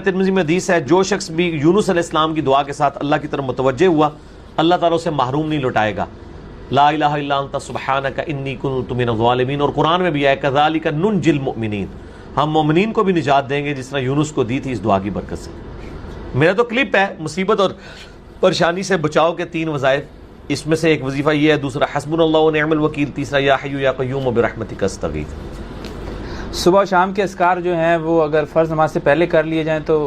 ترمذی میں حدیث ہے جو شخص بھی یونس علیہ السلام کی دعا کے ساتھ اللہ کی طرف متوجہ ہوا اللہ تعالیٰ اسے محروم نہیں لوٹائے گا. لا الہ الا انت سبحانک انی کنت من الظالمین. اور قرآن میں بھی ہے کذالک ننجی المؤمنین, ہم مومنین کو بھی نجات دیں گے جس طرح یونس کو دی تھی اس دعا کی برکت سے. میرا تو کلپ ہے مصیبت اور پریشانی سے بچاؤ کے 3 وظائف, اس میں سے ایک وظیفہ یہ ہے, دوسرا حسبنا اللہ و نعم الوکیل, تیسرا یا حی یا قیوم برحمتک استغیث. صبح و شام کے اذکار جو ہیں وہ اگر فرض نماز سے پہلے کر لیے جائیں تو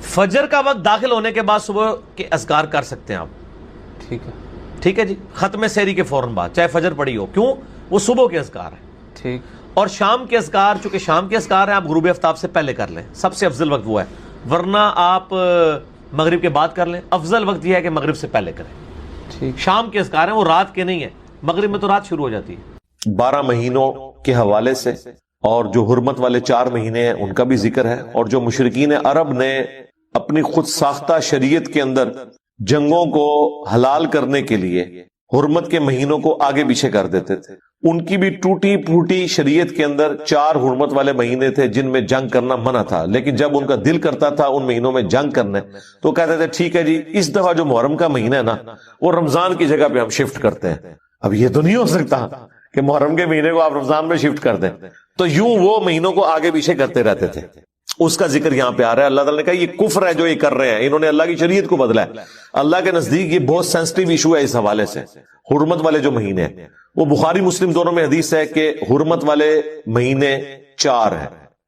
فجر کا وقت داخل ہونے کے بعد صبح کے اذکار کر سکتے ہیں آپ. ٹھیک ہے, ٹھیک ہے جی, ختم سحری کے فوراً بعد چاہے فجر پڑی ہو, کیوں وہ صبح کے اذکار ہیں. ٹھیک. اور شام کے اذکار, چونکہ شام کے اذکار ہیں آپ غروب آفتاب سے پہلے کر لیں, سب سے افضل وقت وہ ہے, ورنہ آپ مغرب کے بعد کر لیں. افضل وقت یہ ہے کہ مغرب سے پہلے کریں. ٹھیک. شام کے اذکار ہیں وہ رات کے نہیں ہیں, مغرب میں تو رات شروع ہو جاتی ہے. 12 مہینوں کے حوالے سے اور جو حرمت والے 4 مہینے ہیں ان کا بھی ذکر ہے, اور جو مشرکین عرب نے اپنی خود ساختہ شریعت کے اندر جنگوں کو حلال کرنے کے لیے حرمت کے مہینوں کو آگے پیچھے کر دیتے تھے, ان کی بھی ٹوٹی پھوٹی شریعت کے اندر 4 حرمت والے مہینے تھے جن میں جنگ کرنا منع تھا. لیکن جب ان کا دل کرتا تھا ان مہینوں میں جنگ کرنے تو کہتے تھے ٹھیک ہے جی اس دفعہ جو محرم کا مہینہ ہے نا وہ رمضان کی جگہ پہ ہم شفٹ کرتے ہیں. اب یہ تو نہیں ہو سکتا کہ محرم کے مہینے کو آپ رمضان میں شفٹ کر دیں, تو یوں وہ مہینوں کو آگے پیچھے کرتے رہتے تھے. اس کا ذکر یہاں پہ آ رہا ہے. اللہ تعالیٰ نے کہا یہ کفر ہے جو یہ کر رہے ہیں, انہوں نے اللہ کی شریعت کو بدلا ہے. اللہ کے نزدیک یہ بہت سینسٹیو ایشو ہے اس حوالے سے. حرمت والے جو مہینے ہیں وہ بخاری مسلم دونوں میں حدیث ہے کہ حرمت والے مہینے 4 ہیں,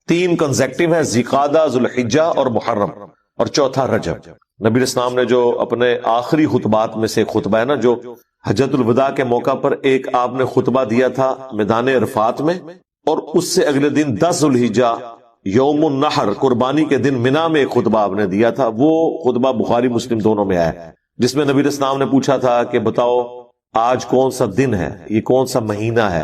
3 کنزیکٹیو ہیں, ذوالقعدہ, ذوالحجہ اور محرم, اور چوتھا رجب. نبی اسلام نے جو اپنے آخری خطبات میں سے خطبہ ہے نا جو حجۃ الوداع کے موقع پر ایک آپ نے خطبہ دیا تھا میدان عرفات میں, اور اس سے اگلے دن 10 ذوالحجہ یوم النحر قربانی کے دن منا میں ایک خطبہ آپ نے دیا تھا. وہ خطبہ بخاری مسلم دونوں میں آیا ہے جس میں نبی اسلام نے پوچھا تھا کہ بتاؤ آج کون سا دن ہے, یہ کون سا مہینہ ہے,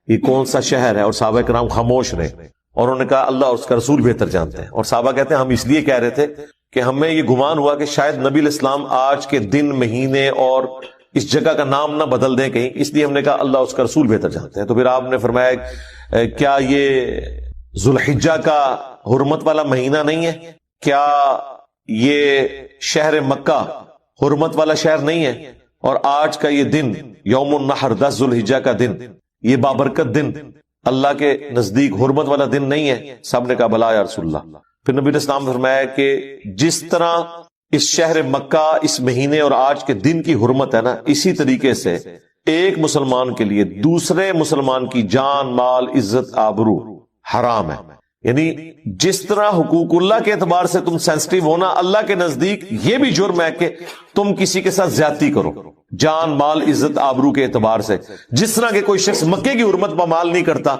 یہ کون سا شہر ہے, اور صحابہ کرام خاموش رہے, اور انہوں نے کہا اللہ اور اس کا رسول بہتر جانتے ہیں. اور صحابہ کہتے ہیں ہم اس لیے کہہ رہے تھے کہ ہمیں یہ گمان ہوا کہ شاید نبی الاسلام آج کے دن مہینے اور اس جگہ کا نام نہ بدل دیں کہیں, اس لیے ہم نے کہا اللہ اس کا رسول بہتر جانتے ہیں. تو پھر آپ نے فرمایا کیا یہ ذوالحجہ کا حرمت والا مہینہ نہیں ہے, کیا یہ شہر مکہ حرمت والا شہر نہیں ہے, اور آج کا یہ دن یوم النحر 10 ذوالحجہ کا دن یہ بابرکت دن اللہ کے نزدیک حرمت والا دن نہیں ہے؟ سب نے کہا بلا یا رسول اللہ. پھر نبی اسلام نے فرمایا کہ جس طرح اس شہر مکہ اس مہینے اور آج کے دن کی حرمت ہے نا, اسی طریقے سے ایک مسلمان کے لیے دوسرے مسلمان کی جان, مال, عزت, آبرو حرام ہے. یعنی جس طرح حقوق اللہ کے اعتبار سے تم سینسٹیو ہونا, اللہ کے نزدیک یہ بھی جرم ہے کہ تم کسی کے ساتھ زیادتی کرو جان, مال, عزت, آبرو کے اعتبار سے. جس طرح کہ کوئی شخص مکے کی حرمت پامال نہیں کرتا,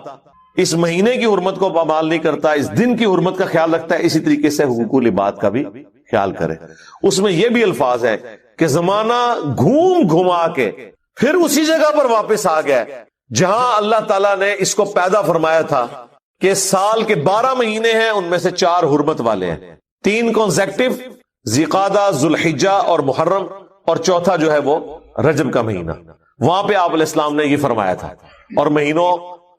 اس مہینے کی حرمت کو پامال نہیں کرتا, اس دن کی حرمت کا خیال رکھتا ہے, اسی طریقے سے حقوق العباد کا بھی خیال کرے. اس میں یہ بھی الفاظ ہے کہ زمانہ گھوم گھما کے پھر اسی جگہ پر واپس آ گیا جہاں اللہ تعالیٰ نے اس کو پیدا فرمایا تھا کہ سال کے 12 مہینے ہیں, ان میں سے 4 حرمت والے ہیں, 3 کنزیکٹیو ذوالقعدہ, ذوالحجہ اور محرم, اور چوتھا جو ہے وہ رجب کا مہینہ. وہاں پہ آپ علیہ السلام نے یہ فرمایا تھا اور مہینوں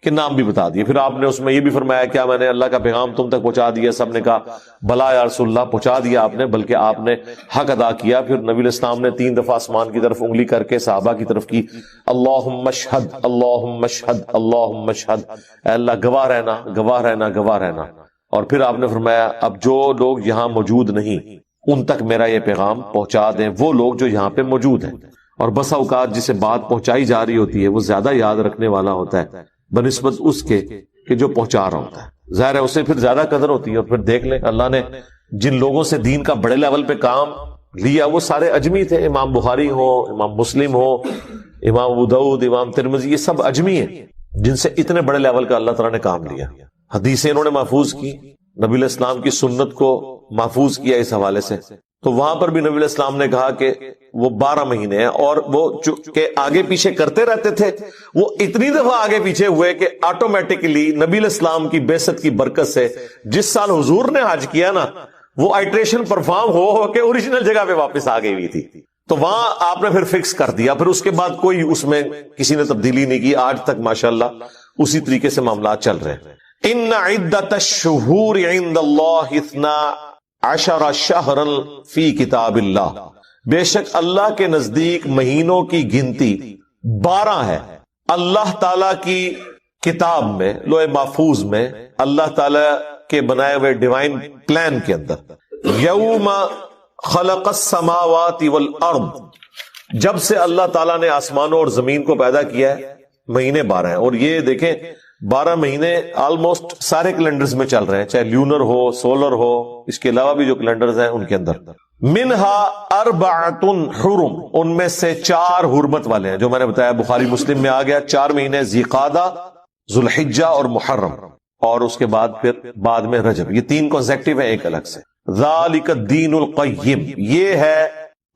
کے نام بھی بتا دیے. پھر آپ نے اس میں یہ بھی فرمایا کیا میں نے اللہ کا پیغام تم تک پہنچا دیا؟ سب نے کہا بلا یا رسول اللہ, پہنچا دیا آپ نے, بلکہ آپ نے حق ادا کیا. پھر نبی علیہ السلام نے 3 دفعہ آسمان کی طرف انگلی کر کے صحابہ کی طرف کی, اللہم اشہد اللہم اشہد اللہم اشہد, اے اللہ گواہ رہنا گواہ رہنا گواہ رہنا. اور پھر آپ نے فرمایا اب جو لوگ یہاں موجود نہیں ان تک میرا یہ پیغام پہنچا دیں, وہ لوگ جو یہاں پہ موجود ہیں. اور بسا اوقات جسے بات پہنچائی جا رہی ہوتی ہے وہ زیادہ یاد رکھنے والا ہوتا ہے بنسبت اس کے کہ جو پہنچا رہا ہوتا ہے. ظاہر ہے اسے پھر زیادہ قدر ہوتی ہے. اور پھر دیکھ لیں اللہ نے جن لوگوں سے دین کا بڑے لیول پہ کام لیا وہ سارے اجمی تھے. امام بخاری ہو, امام مسلم ہو, امام ابو داؤد, امام ترمذی, یہ سب اجمی ہیں جن سے اتنے بڑے لیول کا اللہ تعالیٰ نے کام لیا. حدیثیں انہوں نے محفوظ کی, نبی علیہ السلام کی سنت کو محفوظ کیا اس حوالے سے. تو وہاں پر بھی نبی علیہ السلام نے کہا کہ وہ 12 مہینے ہیں, اور وہ کہ آگے پیچھے کرتے رہتے تھے, وہ اتنی دفعہ آگے پیچھے ہوئے کہ آٹومیٹکلی نبی علیہ السلام کی بعثت کی برکت سے جس سال حضور نے حج کیا نا وہ آئٹریشن پرفارم ہو کے اوریجنل جگہ پہ واپس آ گئی ہوئی تھی. تو وہاں آپ نے پھر فکس کر دیا. پھر اس کے بعد کوئی اس میں کسی نے تبدیلی نہیں کی. آج تک ماشاءاللہ اسی طریقے سے معاملات چل رہے ہیں. ان عدت الشہور عند اللہ 12 عشر شہرا فی کتاب اللہ، بے شک اللہ کے نزدیک مہینوں کی گنتی 12 ہے اللہ تعالی کی کتاب میں، لوح محفوظ میں، اللہ تعالی کے بنائے ہوئے ڈیوائن پلان کے اندر۔ یوم خلق السماوات والارض، جب سے اللہ تعالیٰ نے آسمانوں اور زمین کو پیدا کیا ہے مہینے 12 ہیں، اور یہ دیکھیں 12 مہینے آلموسٹ سارے کیلنڈرز میں چل رہے ہیں، چاہے لیونر ہو، سولر ہو، اس کے علاوہ بھی جو کیلنڈرز ہیں ان کے اندر۔ منہا اربعۃ حرم، ان میں سے 4 حرمت والے ہیں، جو میں نے بتایا بخاری مسلم میں آ گیا 4 مہینے، ذی قعدہ، ذوالحجہ اور محرم، اور اس کے بعد پھر بعد میں رجب، یہ 3 کنسیکٹیو ہیں ایک الگ سے۔ ذالک الدین القیم، یہ ہے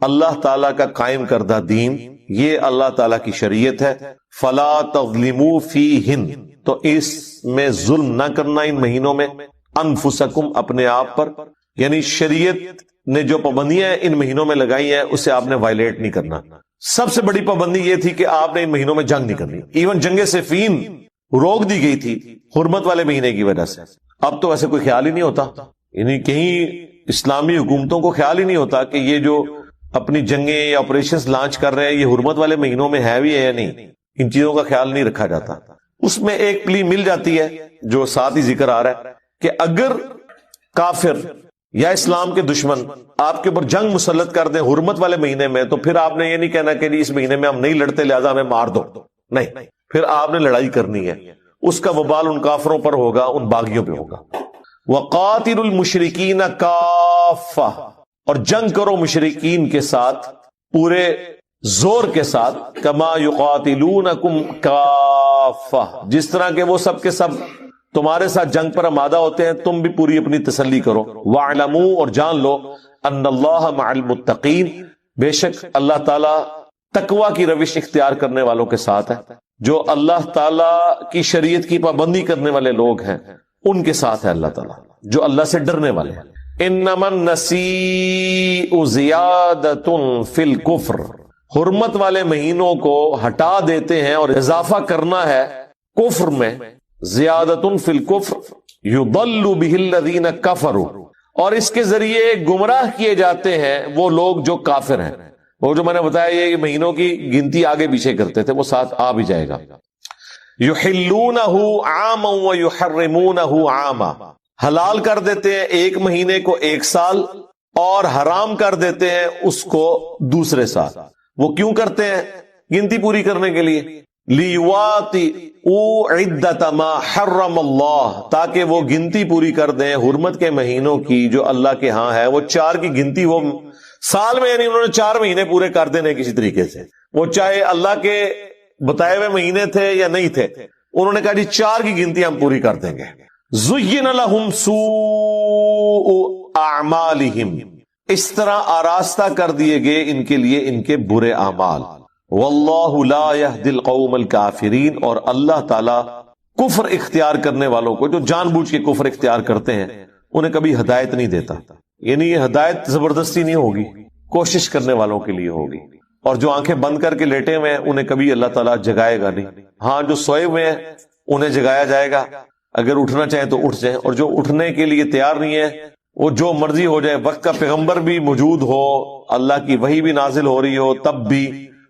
اللہ تعالیٰ کا قائم کردہ دین، یہ اللہ تعالیٰ کی شریعت ہے۔ فلا تظلموا فیہن، تو اس میں ظلم نہ کرنا ان مہینوں میں، انفسکم، اپنے آپ پر، یعنی شریعت نے جو پابندیاں ان مہینوں میں لگائی ہیں اسے آپ نے وائلیٹ نہیں کرنا۔ سب سے بڑی پابندی یہ تھی کہ آپ نے ان مہینوں میں جنگ نہیں کرنی، ایون جنگ صفین روک دی گئی تھی حرمت والے مہینے کی وجہ سے۔ اب تو ایسے کوئی خیال ہی نہیں ہوتا، یعنی کہیں اسلامی حکومتوں کو خیال ہی نہیں ہوتا کہ یہ جو اپنی جنگیں یا آپریشنز لانچ کر رہے ہیں یہ حرمت والے مہینوں میں ہے بھی ہے یا نہیں، ان چیزوں کا خیال نہیں رکھا جاتا۔ اس میں ایک پلی مل جاتی ہے جو ساتھ ہی ذکر آ رہا ہے کہ اگر کافر یا اسلام کے دشمن آپ کے اوپر جنگ مسلط کر دیں حرمت والے مہینے میں، تو پھر آپ نے یہ نہیں کہنا کہ اس مہینے میں ہم نہیں لڑتے لہذا ہمیں مار دو، نہیں، پھر آپ نے لڑائی کرنی ہے، اس کا وبال ان کافروں پر ہوگا، ان باغیوں پہ ہوگا۔ وَقَاتِلُوا الْمُشْرِكِينَ كَافَّةً، اور جنگ کرو مشرکین کے ساتھ پورے زور کے ساتھ، كَمَا يُقَاتِلُونَكُمْ كَافَّةً، جس طرح کہ وہ سب کے سب تمہارے ساتھ جنگ پر آمادہ ہوتے ہیں، تم بھی پوری اپنی تسلی کرو۔ وَاعْلَمُوا، اور جان لو، أَنَّ اللَّهَ مَعَ الْمُتَّقِينَ، بے شک اللہ تعالیٰ تقوی کی روش اختیار کرنے والوں کے ساتھ ہے، جو اللہ تعالیٰ کی شریعت کی پابندی کرنے والے لوگ ہیں ان کے ساتھ ہے اللہ تعالیٰ، جو اللہ سے ڈرنے والے ہیں۔ انما النسیء زیادۃ فی الکفر، حرمت والے مہینوں کو ہٹا دیتے ہیں اور اضافہ کرنا ہے کفر میں، زیادۃ فی الکفر یضل بہ الذین کفروا، اور اس کے ذریعے گمراہ کیے جاتے ہیں وہ لوگ جو کافر ہیں۔ وہ جو میں نے بتایا یہ مہینوں کی گنتی آگے پیچھے کرتے تھے وہ ساتھ آ بھی جائے گا۔ یحلونہ عاما ویحرمونہ عاما، حلال کر دیتے ہیں ایک مہینے کو ایک سال اور حرام کر دیتے ہیں اس کو دوسرے سال۔ وہ کیوں کرتے ہیں؟ گنتی پوری کرنے کے لیے۔ لیواطئوا عدۃ ما حرم اللہ، تاکہ وہ گنتی پوری کر دیں حرمت کے مہینوں کی جو اللہ کے ہاں ہے۔ وہ 4 کی گنتی وہ سال میں، یعنی انہوں نے 4 مہینے پورے کر دینے کسی طریقے سے، وہ چاہے اللہ کے بتائے ہوئے مہینے تھے یا نہیں تھے، انہوں نے کہا جی 4 کی گنتی ہم پوری کر دیں گے۔ زین لہم سوء اعمالہم، اس طرح آراستہ کر دیے گئے ان کے لیے ان کے برے اعمال۔ واللہ لا یہدی القوم الکافرین، اور اللہ تعالی کفر اختیار کرنے والوں کو، جو جان بوجھ کے کفر اختیار کرتے ہیں، انہیں کبھی ہدایت نہیں دیتا۔ یعنی یہ ہدایت زبردستی نہیں ہوگی، کوشش کرنے والوں کے لیے ہوگی، اور جو آنکھیں بند کر کے لیٹے ہوئے ہیں انہیں کبھی اللہ تعالیٰ جگائے گا نہیں۔ ہاں جو سوئے ہوئے ہیں انہیں جگایا جائے گا، اگر اٹھنا چاہیں تو اٹھ جائیں، اور جو اٹھنے کے لیے تیار نہیں ہے وہ جو مرضی ہو جائے، وقت کا پیغمبر بھی موجود ہو، اللہ کی وحی بھی نازل ہو رہی ہو، تب بھی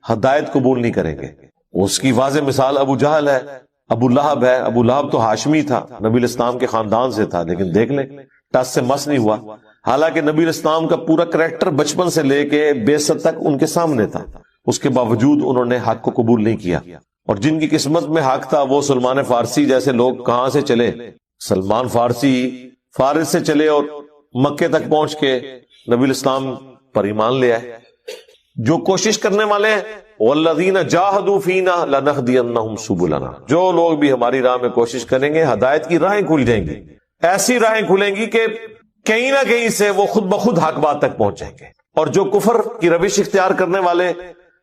ہدایت قبول نہیں کریں گے۔ اس کی واضح مثال ابو جہل ہے، ابو لہب ہے۔ ابو لہب تو ہاشمی تھا، نبی الاسلام کے خاندان سے تھا، لیکن دیکھ لیں ٹس سے مس نہیں ہوا، حالانکہ نبی الاسلام کا پورا کریکٹر بچپن سے لے کے بعثت تک ان کے سامنے تھا، اس کے باوجود انہوں نے حق کو قبول نہیں کیا۔ اور جن کی قسمت میں حق تھا وہ سلمان فارسی جیسے لوگ کہاں سے چلے؟ سلمان فارسی فارس سے چلے اور مکے تک پہنچ کے نبی الاسلام پر ایمان لے آئے۔ جو کوشش کرنے والے ہیں والذین جاہدوا فینا لنہدینہم سبلنا، جو لوگ بھی ہماری راہ میں کوشش کریں گے ہدایت کی راہیں کھل جائیں گی، ایسی راہیں کھلیں گی کہ کہیں نہ کہیں سے وہ خود بخود حق بات تک پہنچ جائیں گے۔ اور جو کفر کی روش اختیار کرنے والے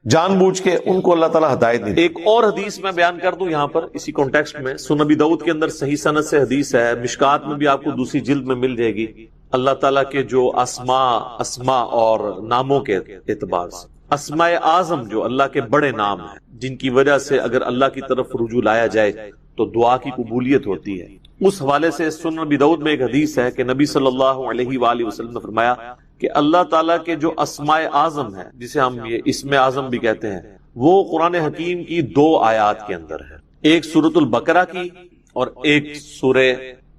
جان بوجھ کے، ان کو اللہ تعالیٰ ہدایت نہیں۔ ایک اور حدیث میں بیان کر دوں یہاں پر اسی کانٹیکسٹ میں، سنن ابی داؤد کے اندر صحیح سند سے حدیث ہے، مشکات میں بھی آپ کو دوسری جلد میں مل جائے گی۔ اللہ تعالیٰ کے جو اسماء اور ناموں کے اعتبار سے، اسماء اعظم جو اللہ کے بڑے نام ہیں، جن کی وجہ سے اگر اللہ کی طرف رجوع لایا جائے تو دعا کی قبولیت ہوتی ہے، اس حوالے سے سنن نبی داؤد میں ایک حدیث ہے کہ نبی صلی اللہ علیہ وآلہ وسلم نے فرمایا کہ اللہ تعالیٰ کے جو اسماء اعظم ہیں، جسے ہم یہ اسم اعظم بھی کہتے ہیں، وہ قرآن حکیم کی 2 آیات کے اندر ہے، ایک سورۃ البقرہ کی اور ایک سورہ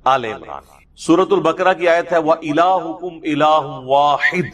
آل عمران۔ سورۃ البقرہ کی آیت ہے وَإِلَٰهُكُمْ إِلَٰهٌ وَاحِدٌ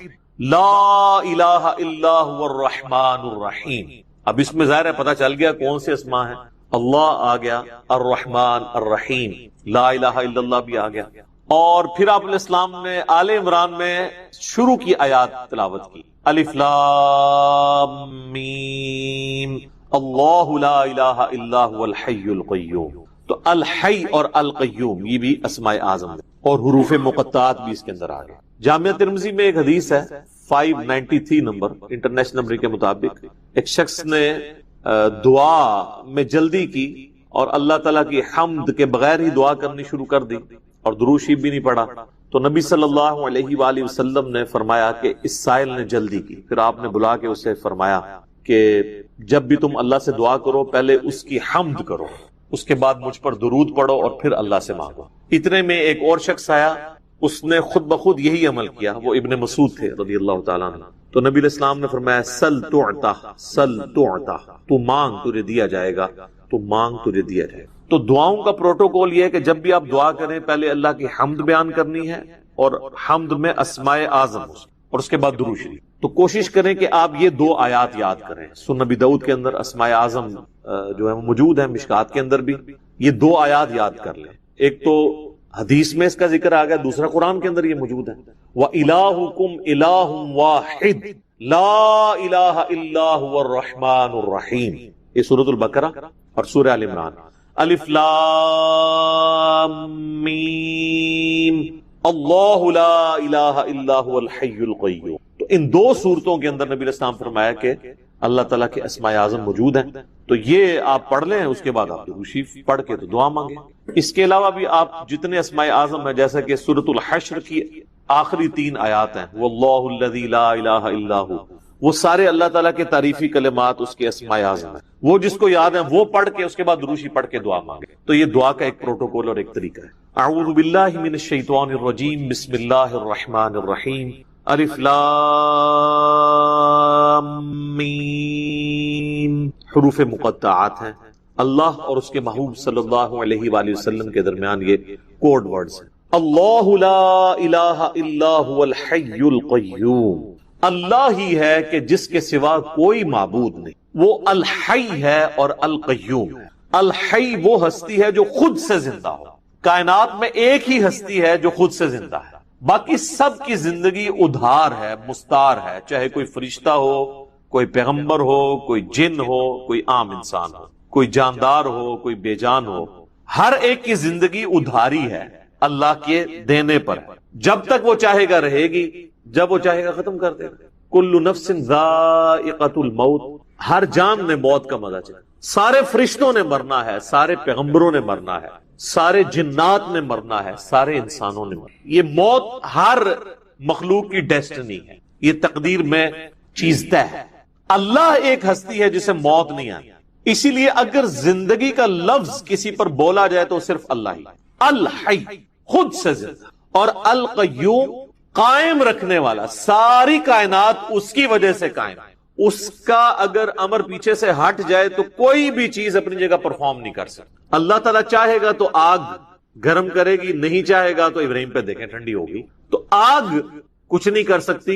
لَا إِلَٰهَ إِلَّا هُوَ الرَّحْمَٰنُ الرَّحِيمُ۔ اب اس میں ظاہر ہے پتہ چل گیا کون سے اسماء ہیں، اللہ آ گیا، الرحمن الرحیم، لا الہ الا اللہ بھی آ گیا، اور پھر آپ علیہ السلام نے آل عمران میں شروع کی آیات تلاوت کی، الف لام میم اللہ لا الہ الا هو الحی القیوم۔ تو الحی اور القیوم یہ بھی اسماء اعظم ہیں، اور حروف مقطعات بھی اس کے اندر آ گئے۔ جامعہ ترمذی میں ایک حدیث ہے 593 نمبر انٹرنیشنل نمبر کے مطابق، ایک شخص نے دعا میں جلدی کی اور اللہ تعالیٰ کی حمد کے بغیر ہی دعا کرنی شروع کر دی اور درود شریف بھی نہیں پڑھا، تو نبی صلی اللہ علیہ وآلہ وسلم نے فرمایا کہ اس سائل نے جلدی کی۔ پھر آپ نے بلا کے اسے فرمایا کہ جب بھی تم اللہ سے دعا کرو پہلے اس کی حمد کرو، اس کے بعد مجھ پر درود پڑھو اور پھر اللہ سے مانگو۔ اتنے میں ایک اور شخص آیا، اس نے خود بخود یہی عمل کیا، وہ ابن مسعود تھے رضی اللہ تعالیٰ عنہ۔ تو نبی علیہ السلام نے فرمایا سل تعطا، سل تعطا، تو مانگ تجھے دیا جائے گا، تو مانگ تجھے دیا جائے گا۔ تو دعاؤں کا پروٹوکول یہ ہے کہ جب بھی آپ دعا کریں پہلے اللہ کی حمد بیان کرنی ہے، اور حمد میں اسماء اعظم، اور اس کے بعد درود شریف۔ تو کوشش کریں کہ آپ یہ 2 آیات یاد کریں۔ سنن نبی داؤد کے اندر اسماء اعظم جو ہے موجود ہیں، مشکات کے اندر بھی یہ 2 آیات یاد کر لیں۔ ایک تو حدیث میں اس کا ذکر آ گیا، دوسرا قرآن کے اندر یہ موجود ہے، وَإِلَٰهُكُمْ إِلَٰهٌ وَاحِدٌ لَا إِلَٰهَ إِلَّا هُوَ الرَّحْمَٰنُ الرَّحِيمُ۔ یہ سورۃ البقرہ اور سورہ آل عمران۔ الف لام میم اللہ لا الہ الا هو الحی القیوم۔ تو ان 2 سورتوں کے اندر نبی علیہ السلام فرمایا کہ اللہ تعالیٰ کے اسماء اعظم موجود ہیں، تو یہ آپ پڑھ لیں، اس کے بعد آپ درود شریف پڑھ کے تو دعا مانگیں۔ اس کے علاوہ بھی آپ جتنے اسماء اعظم ہیں، جیسا کہ سورۃ الحشر کی آخری 3 آیات ہیں، واللہ الذی لا الہ الا ہو، وہ سارے اللہ تعالیٰ کے تعریفی کلمات اس کے اسماء اعظم ہیں، وہ جس کو یاد ہیں وہ پڑھ کے اس کے بعد درود شریف پڑھ کے دعا مانگے۔ تو یہ دعا کا ایک پروٹوکول اور ایک طریقہ ہے۔ اعوذ باللہ من الشیطان الرجیم، بسم اللہ الرحمن الرحیم، الف لام میم، حروف مقطعات ہیں، اللہ اور اس کے محبوب صلی اللہ علیہ وآلہ وسلم کے درمیان یہ کوڈ ورڈز ہیں۔ اللہ لا الہ الا هو الحی القیوم، اللہ ہی ہے کہ جس کے سوا کوئی معبود نہیں، وہ الحی ہے اور القیوم ہے۔ الحی وہ ہستی ہے جو خود سے زندہ ہو، کائنات میں ایک ہی ہستی ہے جو خود سے زندہ ہے، باقی سب کی زندگی ادھار ہے، مستار ہے، چاہے کوئی فرشتہ ہو، کوئی پیغمبر ہو، کوئی جن ہو، کوئی عام انسان ہو، کوئی جاندار ہو، کوئی بے جان ہو، ہر ایک کی زندگی ادھاری ہے، اللہ کے دینے پر ہے۔ جب تک وہ چاہے گا رہے گی، جب وہ چاہے گا ختم کر دے گا۔ کل نفس ذائقۃ الموت، ہر جان نے موت کا مزہ چکھا۔ سارے فرشتوں نے مرنا ہے، سارے پیغمبروں نے مرنا ہے، سارے جنات نے مرنا ہے، سارے انسانوں نے مرنا ہے۔ یہ موت ہر مخلوق کی ڈیسٹنی ہے، یہ تقدیر میں چیز طے ہے۔ اللہ ایک ہستی ہے جسے موت نہیں آئی، اسی لیے اگر زندگی کا لفظ کسی پر بولا جائے تو صرف اللہ ہی، الحی خود سے زندہ، اور القیوم قائم رکھنے والا، ساری کائنات اس کی وجہ سے قائم ہے، اس کا اگر امر پیچھے سے ہٹ جائے تو کوئی بھی چیز اپنی جگہ پرفارم نہیں کر سکتی۔ اللہ تعالیٰ چاہے گا تو آگ گرم کرے گی، نہیں چاہے گا تو ابراہیم پہ دیکھیں ٹھنڈی ہوگی۔ تو آگ کچھ نہیں کر سکتی،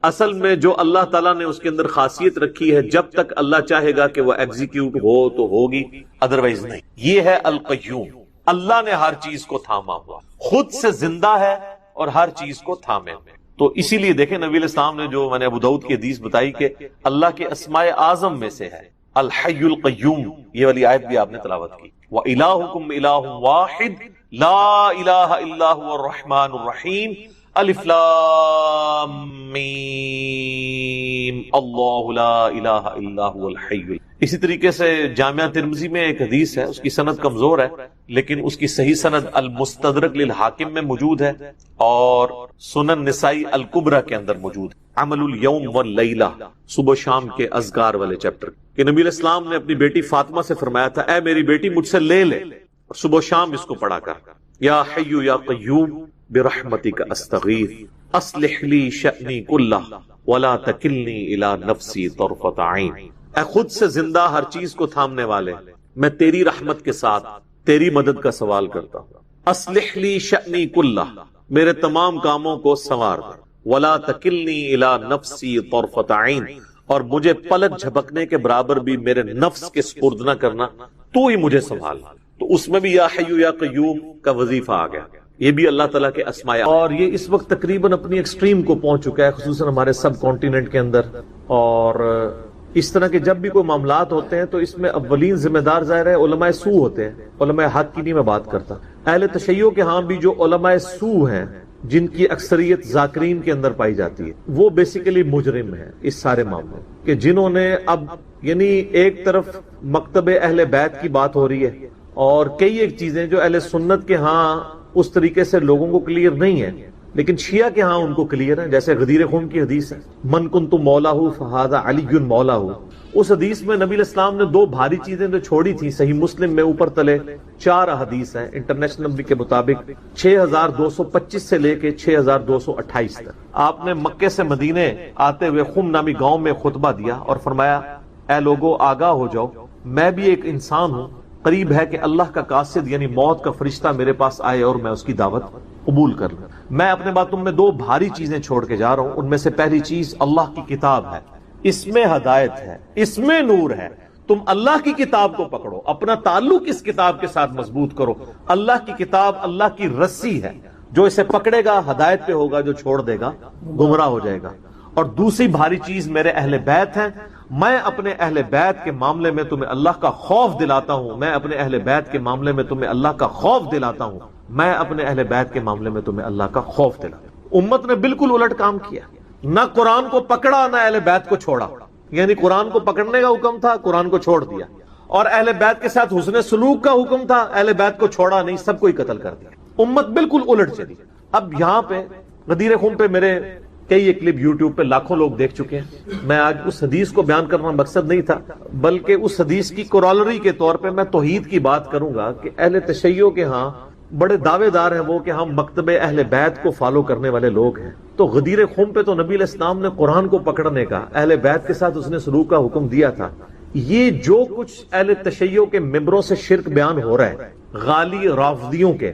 اصل میں جو اللہ تعالیٰ نے اس کے اندر خاصیت رکھی ہے، جب تک اللہ چاہے گا کہ وہ ایگزیکیوٹ ہو تو ہوگی، ادروائز نہیں۔ یہ ہے القیوم، اللہ نے ہر چیز کو تھاما ہوا، خود سے زندہ ہے اور ہر چیز کو تھامے ہوئے۔ تو اسی لیے دیکھیں نبی علیہ السلام نے جو میں نے ابو داؤد کی حدیث بتائی کہ اللہ کے اسماء اعظم میں سے ہے الحی القیوم، یہ والی آیت بھی آپ نے تلاوت کی، وَإِلَٰهُكُمْ إِلَٰهٌ وَاحِدٌ لَا إِلَٰهَ إِلَّا هُوَ الرَّحْمَٰنُ الرَّحِيمُ، الف لام میم اللہ لا الہ الا هو الحی۔ اسی طریقے سے جامعہ ترمذی میں ایک حدیث ہے، اس کی سند کمزور ہے لیکن اس کی صحیح سند المستدرک للحاکم میں موجود ہے، اور سنن نسائی الکبریٰ کے اندر موجود ہے، عمل الیوم واللیلہ، صبح شام کے اذکار والے چیپٹر، کہ نبی علیہ السلام نے اپنی بیٹی فاطمہ سے فرمایا تھا، اے میری بیٹی مجھ سے لے لے اور صبح شام اس کو پڑھا کر۔ یا حی یا قیوم برحمتک استغیث اصلح لی شأنی کلہ ولا تکلنی الی نفسی طرفۃ عین۔ اے خود سے زندہ ہر چیز کو تھامنے والے، میں تیری رحمت کے ساتھ تیری مدد کا سوال کرتا ہوں۔ اصلح لی شأنی کلہ، میرے تمام کاموں کو سنوار دے، ولا تکلنی الی نفسی طرفۃ عین، اور مجھے پلک جھپکنے کے برابر بھی میرے نفس کے سپرد نہ کرنا، تو ہی مجھے سنبھال۔ تو اس میں بھی یا حی یا قیوم کا وظیفہ آ گیا، یہ بھی اللہ تعالیٰ کے اسماء، اور یہ اس وقت تقریباً اپنی ایکسٹریم کو پہنچ چکا ہے، خصوصاً ہمارے سب کانٹیننٹ کے اندر۔ اور اس طرح کے جب بھی کوئی معاملات ہوتے ہیں تو اس میں اولین ذمہ دار ظاہر ہے علماء سو ہوتے ہیں، علماء حق کی نہیں میں بات کرتا۔ اہل تشیع کے ہاں بھی جو علماء سو ہیں، جن کی اکثریت ذاکرین کے اندر پائی جاتی ہے، وہ بیسیکلی مجرم ہیں اس سارے معاملے کہ جنہوں نے اب یعنی ایک طرف مکتب اہل بیت کی بات ہو رہی ہے، اور کئی ایک چیزیں جو اہل سنت کے ہاں اس طریقے سے لوگوں کو کلیئر نہیں ہے، لیکن شیعہ کے ہاں ان کو کلیئر ہے۔ جیسے غدیر خم کی حدیث ہے، من کنت مولاہ فہذا علی مولاہ، اس حدیث میں نبی علیہ السلام نے دو بھاری چیزیں جو چھوڑی تھی، صحیح مسلم میں اوپر تلے 4 حدیث ہیں انٹرنیشنل نمبر کے مطابق 6225 سے لے کے 6228 تک۔ آپ نے مکے سے مدینے آتے ہوئے خم نامی گاؤں میں خطبہ دیا اور فرمایا، اے لوگو آگاہ ہو جاؤ، میں بھی ایک انسان ہوں، قریب ہے کہ اللہ کا قاصد یعنی موت کا فرشتہ میرے پاس آئے اور میں اس کی دعوت قبول کر لوں۔ میں اپنے بعد تم میں 2 بھاری چیزیں چھوڑ کے جا رہا ہوں، ان میں سے پہلی چیز اللہ کی کتاب ہے، اس میں ہدایت ہے، اس میں نور ہے، تم اللہ کی کتاب کو پکڑو، اپنا تعلق اس کتاب کے ساتھ مضبوط کرو۔ اللہ کی کتاب اللہ کی رسی ہے، جو اسے پکڑے گا ہدایت پہ ہوگا، جو چھوڑ دے گا گمراہ ہو جائے گا۔ اور دوسری بھاری چیز میرے اہل بیت ہیں، میں اپنے اہل بیت کے معاملے میں تمہیں اللہ کا خوف دلاتا ہوں، میں اپنے اہل بیت کے معاملے میں تمہیں اللہ کا خوف دلاتا ہوں، میں اپنے اہل بیت کے معاملے میں تمہیں اللہ کا خوف دلاتا ہوں۔ امت نے بالکل الٹ کام کیا، نہ قرآن کو پکڑا نہ اہل بیت کو چھوڑا، یعنی قرآن کو پکڑنے کا حکم تھا، قرآن کو چھوڑ دیا، اور اہل بیت کے ساتھ حسن سلوک کا حکم تھا، اہل بیت کو چھوڑا نہیں، سب کو ہی قتل کر دیا۔ امت بالکل الٹ چلی۔ اب یہاں پہ غدیر خم پہ میرے کئی ایک کلپ یوٹیوب پہ لاکھوں لوگ دیکھ چکے ہیں۔ میں آج اس حدیث کو بیان کرنا مقصد نہیں تھا، بلکہ اس حدیث کی کورالری کے طور پہ میں توحید کی بات کروں گا کہ اہل تشیع کے ہاں بڑے دعوے دار ہیں وہ کہ ہم مکتب اہل بیت کو فالو کرنے والے لوگ ہیں۔ تو غدیر خم پہ تو نبی علیہ السلام نے قرآن کو پکڑنے کا، اہل بیت کے ساتھ اس نے سلوک کا حکم دیا تھا۔ یہ جو کچھ اہل تشیع کے ممبروں سے شرک بیان ہو رہا ہے، غالی رافضیوں کے،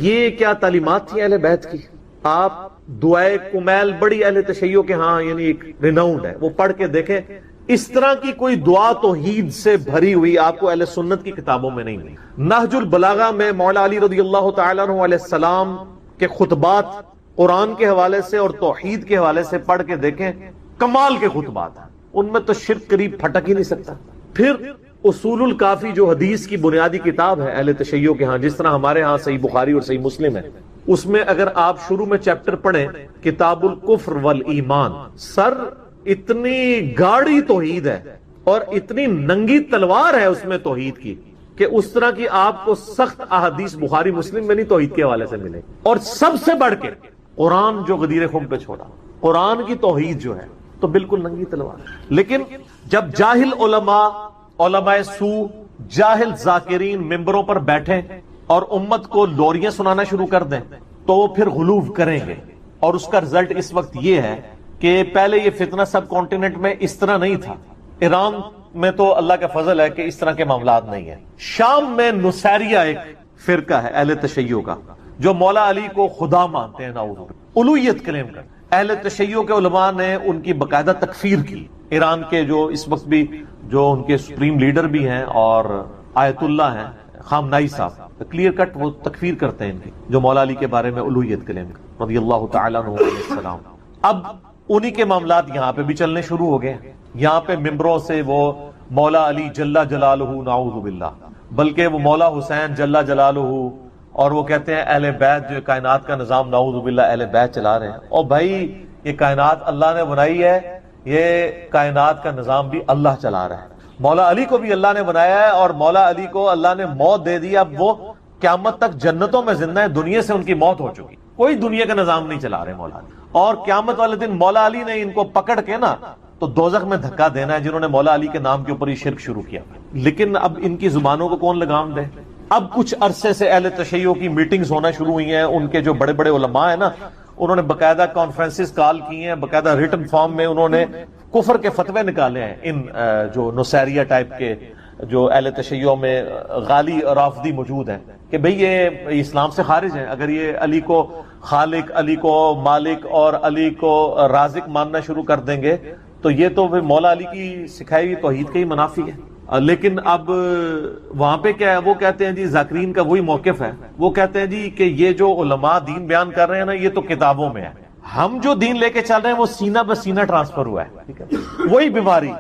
یہ کیا تعلیمات تھی اہل بیت کی؟ آپ دعائے کمیل بڑی اہل تشیع کے ہاں یعنی ایک ریناؤنڈ ہے، وہ پڑھ کے دیکھیں، اس طرح کی کوئی دعا توحید سے بھری ہوئی آپ کو اہل سنت کی کتابوں میں نہیں ملی۔ نہج البلاغہ میں مولا علی رضی اللہ تعالیٰ عنہ علیہ السلام کے خطبات قرآن کے حوالے سے اور توحید کے حوالے سے پڑھ کے دیکھیں، کمال کے خطبات ہیں، ان میں تو شرک قریب پھٹک ہی نہیں سکتا۔ پھر اصول الکافی جو حدیث کی بنیادی کتاب ہے اہل تشیع کے ہاں، جس طرح ہمارے ہاں صحیح بخاری اور صحیح مسلم ہے، اس میں اگر آپ شروع میں چیپٹر پڑھیں کتاب الکفر والایمان، سر اتنی گاڑی توحید ہے اور اتنی ننگی تلوار ہے اس میں توحید کی کہ اس طرح کی آپ کو سخت احادیث بخاری مسلم میں نہیں توحید کے حوالے سے ملے۔ اور سب سے بڑھ کے قرآن جو غدیر خم پہ چھوڑا، قرآن کی توحید جو ہے تو بالکل ننگی تلوار ہے۔ لیکن جب جاہل علماء سو، جاہل ذاکرین ممبروں پر بیٹھیں اور امت کو لوریاں سنانا شروع کر دیں تو وہ پھر غلوف کریں گے، اور اس کا رزلٹ اس وقت یہ ہے کہ پہلے یہ فتنہ سب کانٹیننٹ میں اس طرح نہیں تھا۔ ایران میں تو اللہ کا فضل ہے کہ اس طرح کے معاملات نہیں ہیں۔ شام میں نصیریہ ایک فرقہ ہے اہل تشیع کا، جو مولا علی کو خدا مانتے ہیں، نعوذ باللہ، الوہیت کلیم کرتے ہیں۔ اہل تشیع کے علماء نے ان کی باقاعدہ تکفیر کی۔ ایران کے جو اس وقت بھی جو ان کے سپریم لیڈر بھی ہیں اور آیت اللہ ہیں، خامنائی صاحب، کلیئر کٹ وہ تکفیر کرتے ہیں ان کی، جو مولا علی کے بارے میں الوہیت کلیم رضی اللہ تعالیٰ عنہ علیہ السلام۔ اب انہی کے معاملات یہاں پہ بھی چلنے شروع ہو گئے۔ یہاں پہ ممبروں سے وہ مولا علی جل جلالہ نعوذ باللہ، بلکہ وہ مولا حسین جل جلالہ، اور وہ کہتے ہیں اہل بیت جو کائنات کا نظام نعوذ باللہ اہل بیت چلا رہے ہیں۔ اور بھائی یہ کائنات اللہ نے بنائی ہے، یہ کائنات کا نظام بھی اللہ چلا رہا ہے۔ مولا علی کو بھی اللہ نے بنایا ہے، اور مولا علی کو اللہ نے موت دے دی، اب وہ قیامت تک جنتوں میں زندہ ہے، دنیا سے ان کی موت ہو چکی، کوئی دنیا کا نظام نہیں چلا رہے مولا علی۔ اور قیامت والے دن مولا علی نے ان کو پکڑ کے نا تو دوزخ میں دھکا دینا ہے، جنہوں نے مولا علی کے نام کے اوپر یہ شرک شروع کیا۔ لیکن اب ان کی زبانوں کو کون لگام دے؟ اب کچھ عرصے سے اہل تشیع کی میٹنگز ہونا شروع ہوئی ہیں، ان کے جو بڑے بڑے علماء ہیں نا، انہوں نے باقاعدہ کانفرنسز کال کی ہیں، باقاعدہ ریٹن فارم میں انہوں نے کفر کے فتوے نکالے ہیں ان جو نصیریہ ٹائپ کے جو اہل تشیع میں غالی رافضی موجود ہیں کہ بھئی یہ اسلام سے خارج ہیں، اگر یہ علی کو خالق، علی کو مالک اور علی کو رازق ماننا شروع کر دیں گے تو یہ تو مولا علی کی سکھائی ہوئی توحید کا ہی منافی ہے۔ لیکن اب وہاں پہ کیا ہے، وہ کہتے ہیں جی ذاکرین کا وہی موقف ہے، وہ کہتے ہیں جی کہ یہ جو علماء دین بیان کر رہے ہیں نا یہ تو کتابوں میں ہے، ہم جو دین لے کے چل رہے ہیں وہ سینہ بہ سینہ ٹرانسفر ہوا ہے، ٹھیک ہے؟ وہی بیماری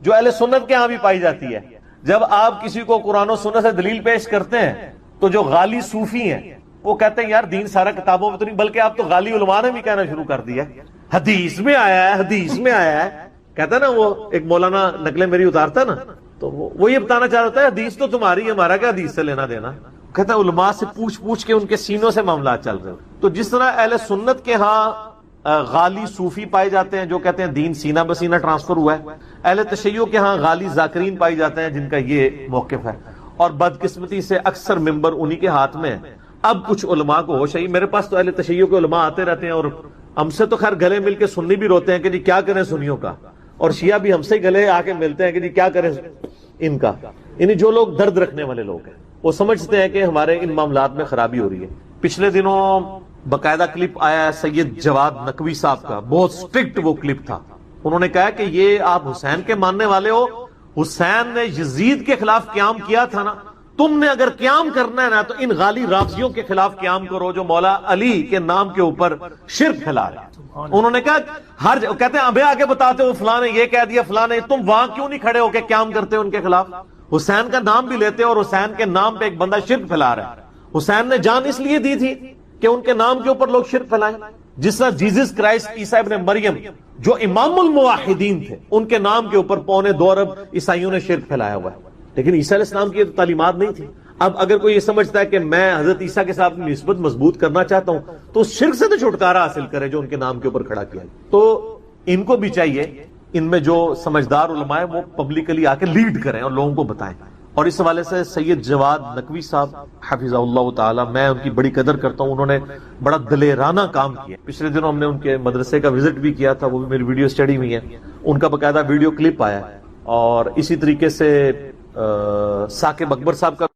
جو اہل سنت کے ہاں بھی پائی جاتی ہے، جب آپ کسی کو قرآن و سنت سے دلیل پیش کرتے ہیں تو جو غالی صوفی ہیں وہ کہتے ہیں یار دین سارا کتابوں میں تو نہیں، بلکہ آپ تو غالی علماء نے بھی کہنا شروع کر دیا حدیث میں آیا ہے، حدیث میں آیا ہے، کہتا ہے نا وہ ایک مولانا نقلیں میری اتارتا نا تو وہ یہ بتانا چاہتا ہے حدیث تو تمہاری، ہمارا کیا حدیث سے لینا دینا، کہتا ہے علماء سے پوچھ پوچھ کے ان کے سینوں سے معاملات چل رہے ہیں۔ تو جس طرح اہل سنت کے ہاں غالی صوفی پائے جاتے ہیں جو کہتے ہیں دین سینہ بہ سینہ ٹرانسفر ہوا ہے، اہل تشیع کے ہاں غالی ذاکرین پائی جاتے ہیں جن کا یہ موقف ہے، اور بدقسمتی سے اکثر ممبر انہی کے ہاتھ میں ہے۔ اب کچھ علماء کو ہوش ہے، میرے پاس تو اہل تشیع کے علماء آتے رہتے ہیں اور ہم سے تو خیر گلے مل کے سنی بھی روتے ہیں کہ جی کیا کریں سنیوں کا، اور شیعہ بھی ہم سے گلے آ کے ملتے ہیں کہ جی کیا کریں ان کا، یعنی جو لوگ درد رکھنے والے لوگ ہیں وہ سمجھتے ہیں کہ ہمارے ان معاملات میں خرابی ہو رہی ہے۔ پچھلے دنوں باقاعدہ کلپ آیا ہے سید جواد نقوی صاحب کا، بہت سٹرکٹ وہ کلپ تھا، انہوں نے کہا کہ یہ آپ حسین کے ماننے والے ہو، حسین نے یزید کے خلاف قیام کیا تھا نا، تم نے اگر قیام کرنا ہے نا تو ان غالی رافضیوں کے خلاف قیام کرو جو مولا علی کے نام کے اوپر شرک پھیلا رہے ہیں۔ انہوں نے کہا کہتے ہیں ابھی آگے بتاتے ہو فلاں نے یہ کہہ دیا، فلاں نے، تم وہاں کیوں نہیں کھڑے ہو کے قیام کرتے ہو ان کے خلاف؟ حسین کا نام بھی لیتے اور حسین کے نام پہ ایک بندہ شرک پھیلا رہا ہے۔ حسین نے جان اس لیے دی تھی کہ ان کے نام کے اوپر لوگ شرک پھیلائیں، جس طرح جیزس کرائسٹ عیسیٰ ابن مریم جو امام الموحدین تھے ان کے نام کے اوپر 2.25 ارب عیسائیوں نے شرک پھیلایا ہوا ہے، لیکن عیسیٰ علیہ السلام کی یہ تعلیمات نہیں تھی۔ اب اگر کوئی یہ سمجھتا ہے کہ میں حضرت عیسیٰ کے ساتھ نسبت مضبوط کرنا چاہتا ہوں تو اس شرک سے تو چھٹکارا حاصل کرے جو ان کے نام کے اوپر کھڑا کیا ہے۔ تو ان کو بھی چاہیے، ان میں جو سمجھدار علماء ہیں وہ پبلکلی آ کے لیڈ کریں اور لوگوں کو بتائیں۔ اور اس حوالے سے سید جواد نقوی صاحب حفظہ اللہ تعالی، میں ان کی بڑی قدر کرتا ہوں، انہوں نے بڑا دلیرانہ کام کیا۔ پچھلے دنوں ہم نے ان کے مدرسے کا وزٹ بھی کیا تھا، وہ بھی میری ویڈیو اسٹڈی ہوئی ہے، ان کا باقاعدہ ویڈیو کلپ آیا ہے، اور اسی طریقے سے ثاقب اکبر صاحب کا